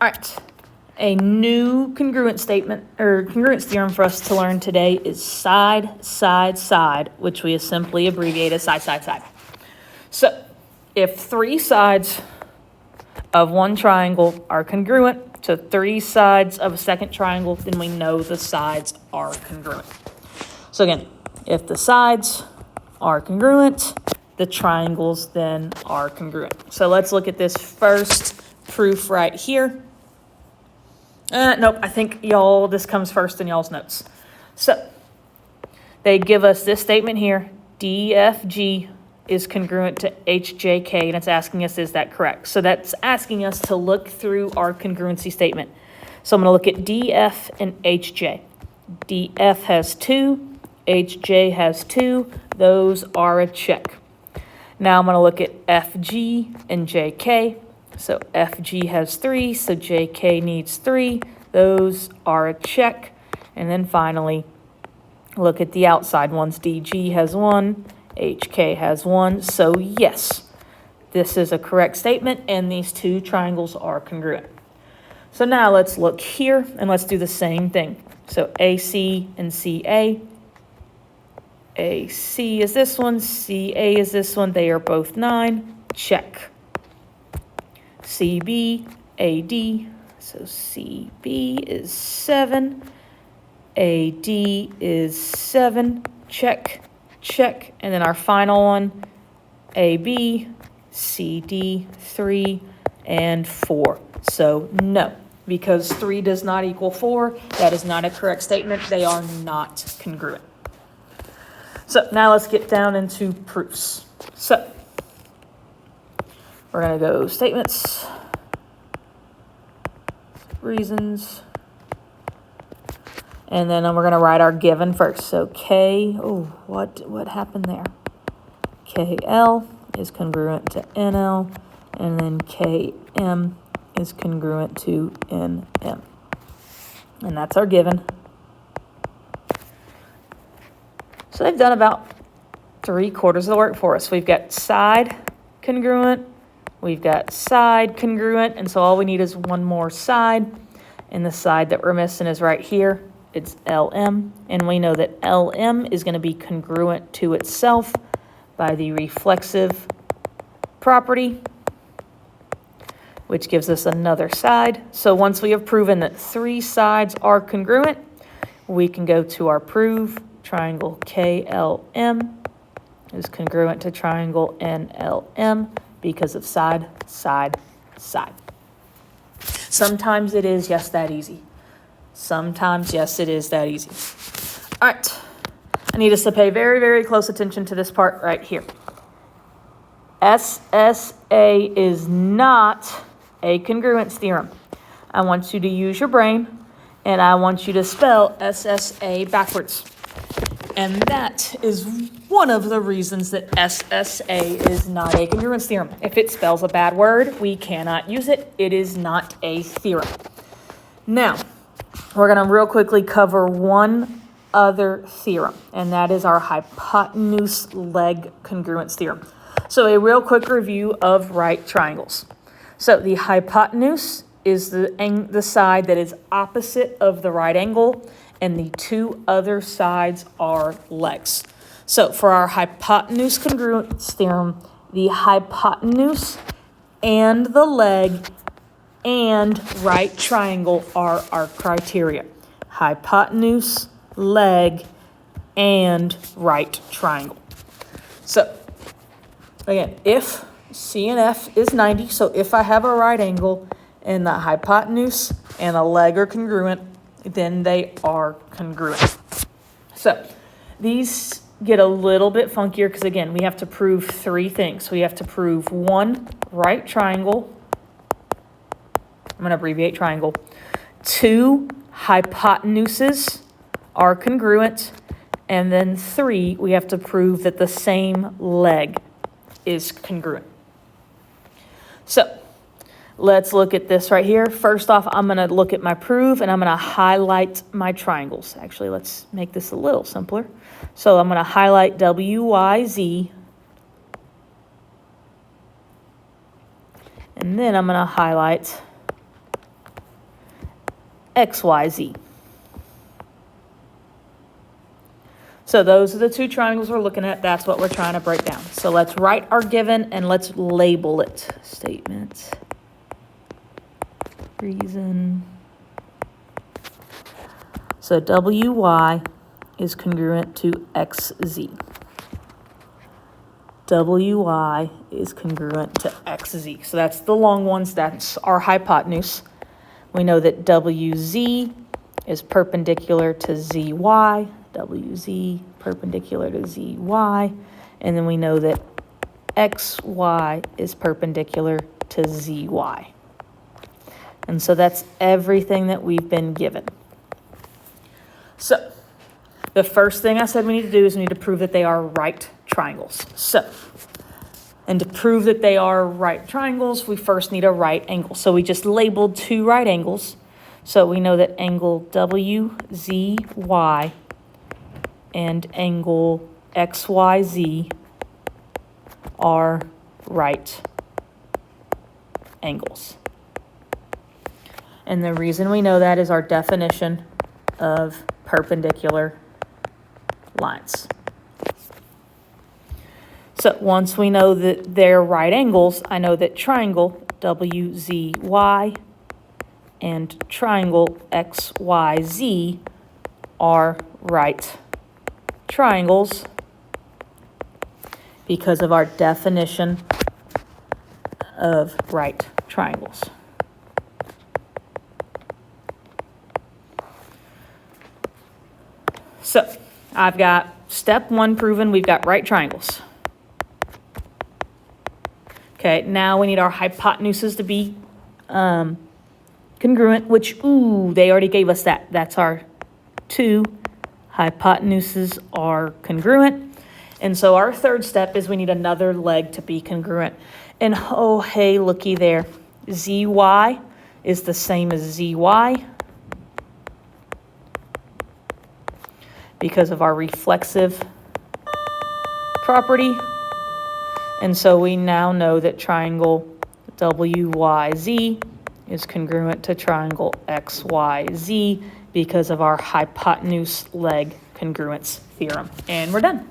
All right. A new congruence statement or congruence theorem for us to learn today is side, side, side, which we simply abbreviate as side, side, side. So if three sides of one triangle are congruent to three sides of a second triangle, then we know the sides are congruent. So again, if the sides are congruent, the triangles then are congruent. So let's look at this first proof right here. Nope, I think this comes first in y'all's notes. So they give us this statement here, DFG is congruent to HJK, and it's asking us, is that correct? So that's asking us to look through our congruency statement. So I'm going to look at DF and HJ. DF has 2, HJ has 2. Those are a check. Now I'm going to look at FG and JK. So FG has 3, so JK needs 3. Those are a check. And then finally, look at the outside ones. DG has 1, HK has 1. So yes, this is a correct statement, and these two triangles are congruent. So now let's look here, and let's do the same thing. So AC and CA. AC is this one, CA is this one. They are both 9. Check. CB, AD, so CB is 7, AD is 7, check, check, and then our final one, AB, CD, 3, and 4. So no, because 3 does not equal 4, that is not a correct statement. They are not congruent. So now let's get down into proofs. So we're going to go statements, reasons, and then we're going to write our given first. So K, what happened there? KL is congruent to NL, and then KM is congruent to NM. And that's our given. So they've done about 3/4 of the work for us. We've got side congruent, we've got side congruent, and so all we need is one more side, and the side that we're missing is right here. It's LM, and we know that LM is going to be congruent to itself by the reflexive property, which gives us another side. So once we have proven that 3 sides are congruent, we can go to our prove. Triangle KLM is congruent to triangle NLM because of side, side, side. Sometimes it is, yes, that easy. Sometimes, yes, it is that easy. All right. I need us to pay very, very close attention to this part right here. SSA is not a congruence theorem. I want you to use your brain, and I want you to spell SSA backwards. And that is one of the reasons that SSA is not a congruence theorem. If it spells a bad word, we cannot use it. It is not a theorem. Now, we're going to real quickly cover one other theorem, and that is our hypotenuse leg congruence theorem. So a real quick review of right triangles. So the hypotenuse is the side that is opposite of the right angle, and the 2 other sides are legs. So for our hypotenuse congruence theorem, the hypotenuse and the leg and right triangle are our criteria. Hypotenuse, leg, and right triangle. So again, if C and F is 90, so if I have a right angle and the hypotenuse and the leg are congruent, then they are congruent. So these get a little bit funkier because, again, we have to prove 3 things. We have to prove 1, right triangle. I'm going to abbreviate triangle. 2, hypotenuses are congruent. And then 3, we have to prove that the same leg is congruent. So let's look at this right here. First off, I'm going to look at my prove, and I'm going to highlight my triangles. Actually, let's make this a little simpler. So I'm going to highlight WYZ, and then I'm going to highlight XYZ. So those are the two triangles we're looking at. That's what we're trying to break down. So let's write our given and let's label it. Statement, reason. So WY is congruent to XZ. WY is congruent to XZ. So that's the long ones. That's our hypotenuse. We know that WZ is perpendicular to ZY. WZ perpendicular to ZY. And then we know that XY is perpendicular to ZY. And so that's everything that we've been given. So the first thing I said we need to do is we need to prove that they are right triangles. So, and to prove that they are right triangles, we first need a right angle. So we just labeled two right angles. So we know that angle WZY and angle XYZ are right angles. And the reason we know that is our definition of perpendicular lines. So once we know that they're right angles, I know that triangle WZY and triangle XYZ are right triangles because of our definition of right triangles. So I've got step one proven, we've got right triangles. Okay, now we need our hypotenuses to be congruent, which, they already gave us that. That's our 2. Hypotenuses are congruent. And so our third step is we need another leg to be congruent. And oh, hey, looky there. ZY is the same as ZY because of our reflexive property. And so we now know that triangle WYZ is congruent to triangle XYZ because of our hypotenuse leg congruence theorem. And we're done.